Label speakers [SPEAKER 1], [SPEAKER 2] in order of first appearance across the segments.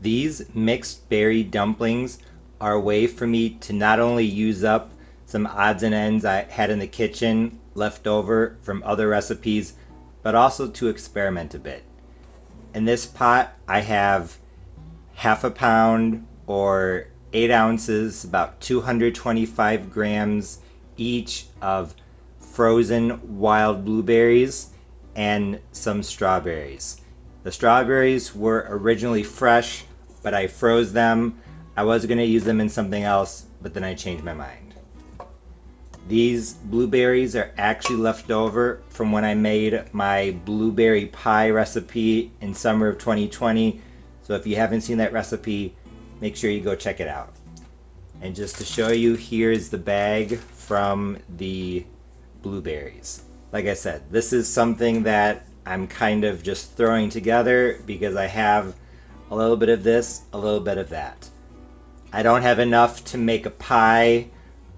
[SPEAKER 1] These mixed berry dumplings are a way for me to not only use up some odds and ends I had in the kitchen left over from other recipes, but also to experiment a bit. In this pot, I have half a pound or 8 ounces, about 225 grams each of frozen wild blueberries and some strawberries. The strawberries were originally fresh, but I froze them. I was going to use them in something else, but then I changed my mind. These blueberries are actually left over from when I made my blueberry pie recipe in summer of 2020. So if you haven't seen that recipe, make sure you go check it out. And just to show you, here's the bag from the blueberries. Like I said, this is something that I'm kind of just throwing together because I have a little bit of this, a little bit of that. I don't have enough to make a pie,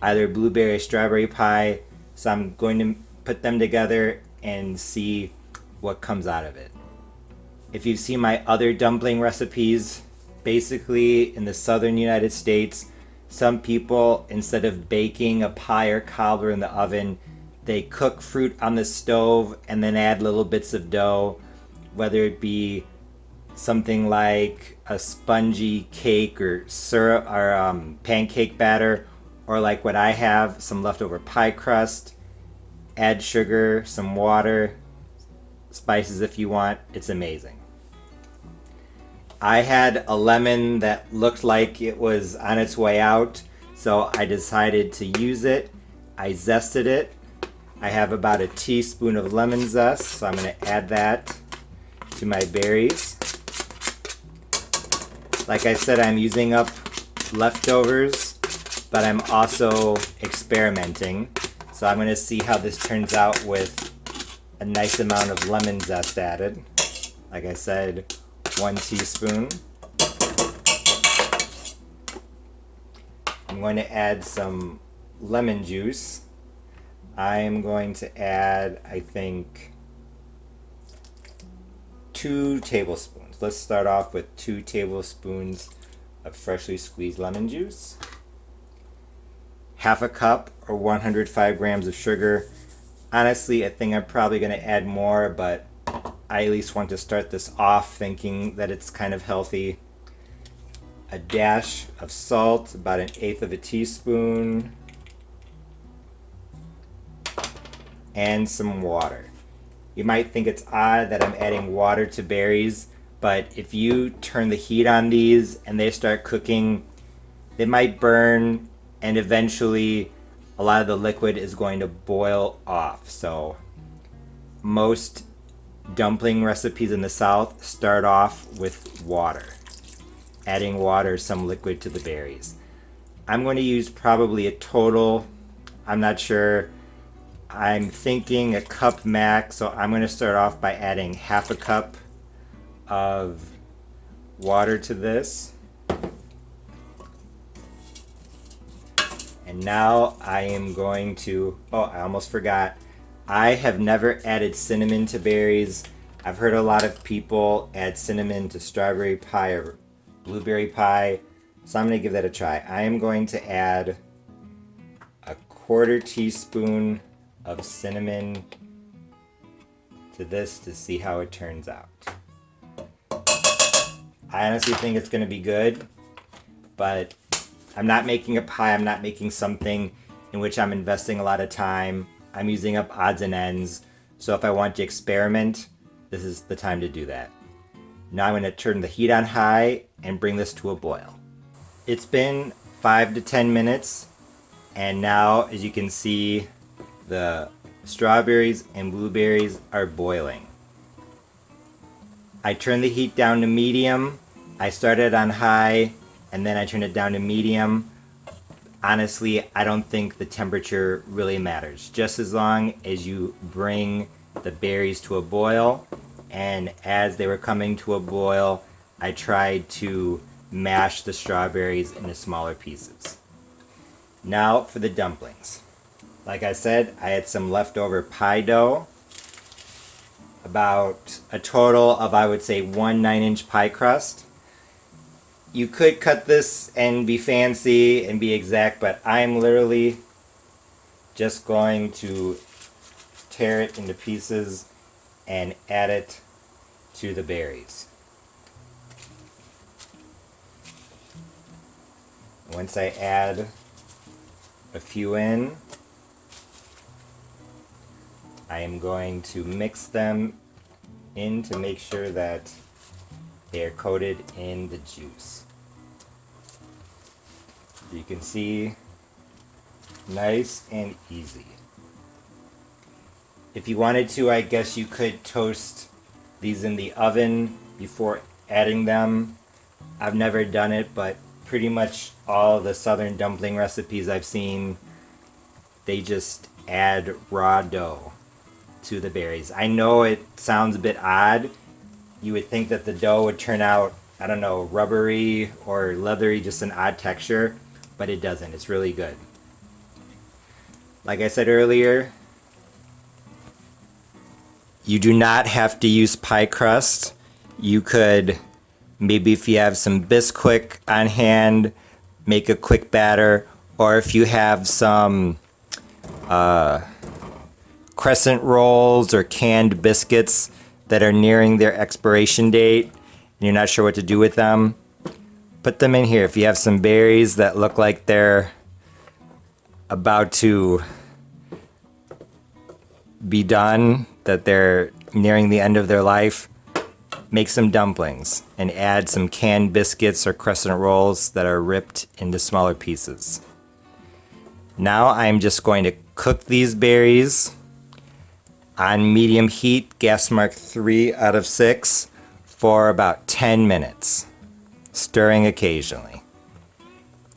[SPEAKER 1] either blueberry or strawberry pie, so I'm going to put them together and see what comes out of it. If you've seen my other dumpling recipes, basically in the southern United States, some people, instead of baking a pie or cobbler in the oven, they cook fruit on the stove and then add little bits of dough, whether it be something like a spongy cake or syrup or pancake batter, or like what I have, some leftover pie crust. Add sugar, some water, spices if you want. It's amazing. I had a lemon that looked like it was on its way out, so I decided to use it. I zested it. I have about a teaspoon of lemon zest, so I'm going to add that to my berries. Like I said, I'm using up leftovers, but I'm also experimenting. So I'm going to see how this turns out with a nice amount of lemon zest added. Like I said, 1 teaspoon. I'm going to add some lemon juice. I'm going to add, I think, 2 tablespoons. Let's start off with 2 tablespoons of freshly squeezed lemon juice. Half a cup or 105 grams of sugar. Honestly, I think I'm probably going to add more, but I at least want to start this off thinking that it's kind of healthy. A dash of salt, about 1/8 of a teaspoon. And some water. You might think it's odd that I'm adding water to berries, but if you turn the heat on these and they start cooking, they might burn, and eventually a lot of the liquid is going to boil off. So most dumpling recipes in the South start off with water, adding water, some liquid to the berries. I'm going to use probably a total, I'm not sure, I'm thinking a cup max, so I'm going to start off by adding half a cup of water to this. And now I am going to, I almost forgot, I have never added cinnamon to berries. I've heard a lot of people add cinnamon to strawberry pie or blueberry pie, so I'm going to give that a try. I am going to add a 1/4 teaspoon of cinnamon to this to see how it turns out. I honestly think it's going to be good, but I'm not making a pie, I'm not making something in which I'm investing a lot of time. I'm using up odds and ends, so if I want to experiment, this is the time to do that. Now I'm going to turn the heat on high and bring this to a boil. It's been 5 to 10 minutes, and now as you can see, the strawberries and blueberries are boiling. I turned the heat down to medium. I started on high and then I turned it down to medium. Honestly, I don't think the temperature really matters. Just as long as you bring the berries to a boil, and as they were coming to a boil, I tried to mash the strawberries into smaller pieces. Now for the dumplings. Like I said, I had some leftover pie dough, about a total of, I would say, 1 9-inch pie crust. You could cut this and be fancy and be exact, but I'm literally just going to tear it into pieces and add it to the berries. Once I add a few in, I am going to mix them in to make sure that they are coated in the juice. You can see, nice and easy. If you wanted to, I guess you could toast these in the oven before adding them. I've never done it, but pretty much all the southern dumpling recipes I've seen, they just add raw dough to the berries. I know it sounds a bit odd. You would think that the dough would turn out, I don't know, rubbery or leathery, just an odd texture, but it doesn't. It's really good. Like I said earlier, you do not have to use pie crust. You could, maybe if you have some Bisquick on hand, make a quick batter, or if you have some crescent rolls or canned biscuits that are nearing their expiration date and you're not sure what to do with them, put them in here. If you have some berries that look like they're about to be done, that they're nearing the end of their life, make some dumplings and add some canned biscuits or crescent rolls that are ripped into smaller pieces. Now I'm just going to cook these berries on medium heat, gas mark 3 out of 6, for about 10 minutes, stirring occasionally.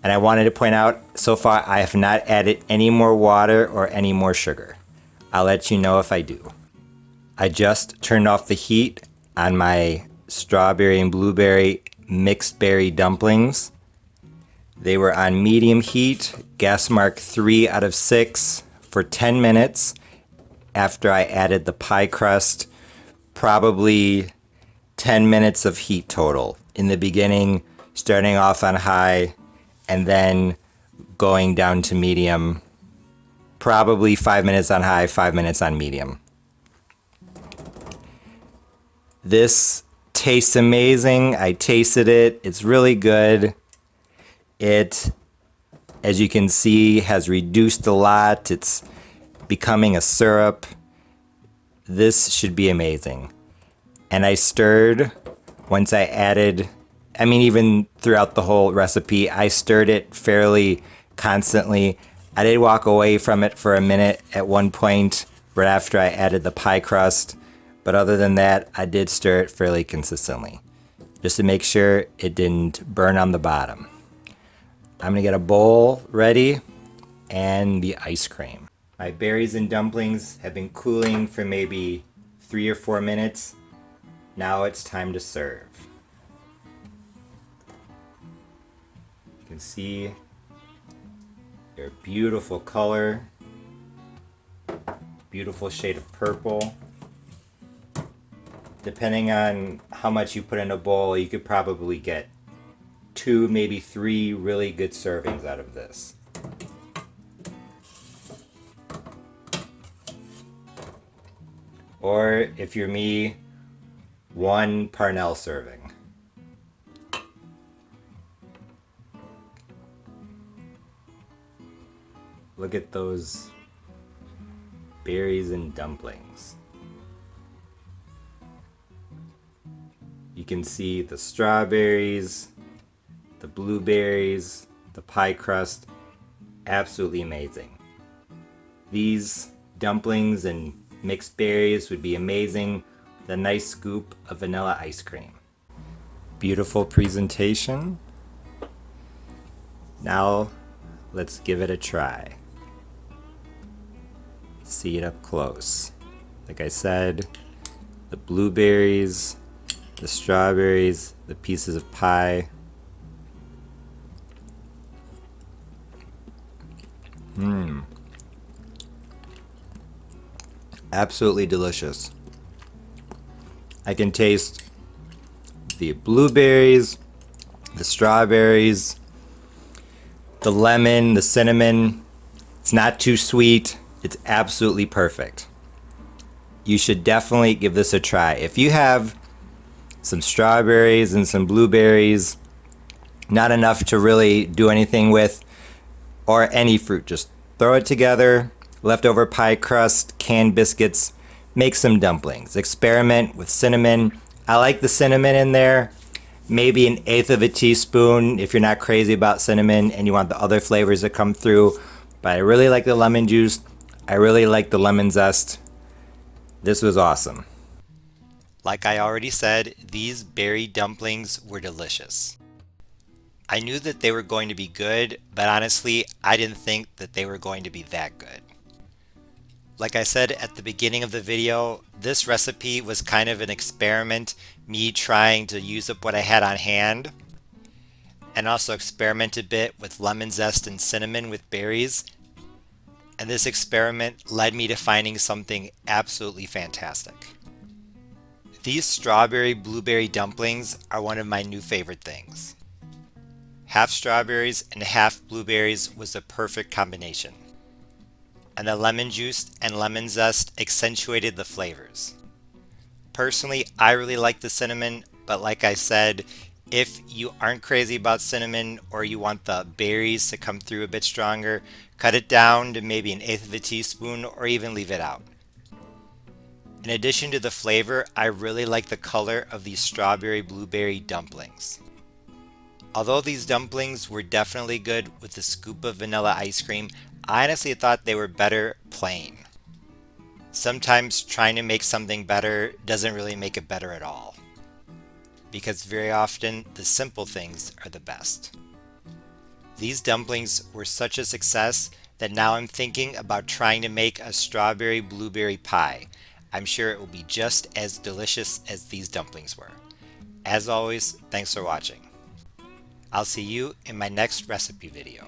[SPEAKER 1] And I wanted to point out, so far I have not added any more water or any more sugar. I'll let you know if I do. I just turned off the heat on my strawberry and blueberry mixed berry dumplings. They were on medium heat, gas mark 3 out of 6, for 10 minutes after I added the pie crust. Probably 10 minutes of heat total. In the beginning, starting off on high and then going down to medium. Probably 5 minutes on high, 5 minutes on medium. This tastes amazing. I tasted it. It's really good. It, as you can see, has reduced a lot. It's becoming a syrup. This should be amazing. And I stirred once I added, even throughout the whole recipe, I stirred it fairly constantly. I did walk away from it for a minute at one point right after I added the pie crust, but other than that, I did stir it fairly consistently just to make sure it didn't burn on the bottom. I'm gonna get a bowl ready and the ice cream. My berries and dumplings have been cooling for maybe 3 or 4 minutes. Now it's time to serve. You can see their beautiful color, beautiful shade of purple. Depending on how much you put in a bowl, you could probably get 2, maybe 3 really good servings out of this. Or if you're me, 1 Parnell serving. Look at those berries and dumplings. You can see the strawberries, the blueberries, the pie crust. Absolutely amazing. These dumplings and mixed berries would be amazing with a nice scoop of vanilla ice cream. Beautiful presentation. Now let's give it a try. See it up close. Like I said, the blueberries, the strawberries, the pieces of pie. Absolutely delicious. I can taste the blueberries, the strawberries, the lemon, the cinnamon. It's not too sweet. It's absolutely perfect. You should definitely give this a try. If you have some strawberries and some blueberries, not enough to really do anything with, or any fruit, just throw it together, leftover pie crust, canned biscuits, make some dumplings. Experiment with cinnamon. I like the cinnamon in there. Maybe an eighth of a teaspoon if you're not crazy about cinnamon and you want the other flavors to come through. But I really like the lemon juice. I really like the lemon zest. This was awesome. Like I already said, these berry dumplings were delicious. I knew that they were going to be good, but honestly, I didn't think that they were going to be that good. Like I said at the beginning of the video, this recipe was kind of an experiment, me trying to use up what I had on hand, and also experiment a bit with lemon zest and cinnamon with berries. And this experiment led me to finding something absolutely fantastic. These strawberry blueberry dumplings are one of my new favorite things. Half strawberries and half blueberries was the perfect combination. And the lemon juice and lemon zest accentuated the flavors. Personally, I really like the cinnamon, but like I said, if you aren't crazy about cinnamon or you want the berries to come through a bit stronger, cut it down to maybe an eighth of a teaspoon or even leave it out. In addition to the flavor, I really like the color of these strawberry blueberry dumplings. Although these dumplings were definitely good with a scoop of vanilla ice cream, I honestly thought they were better plain. Sometimes trying to make something better doesn't really make it better at all, because very often the simple things are the best. These dumplings were such a success that now I'm thinking about trying to make a strawberry blueberry pie. I'm sure it will be just as delicious as these dumplings were. As always, thanks for watching. I'll see you in my next recipe video.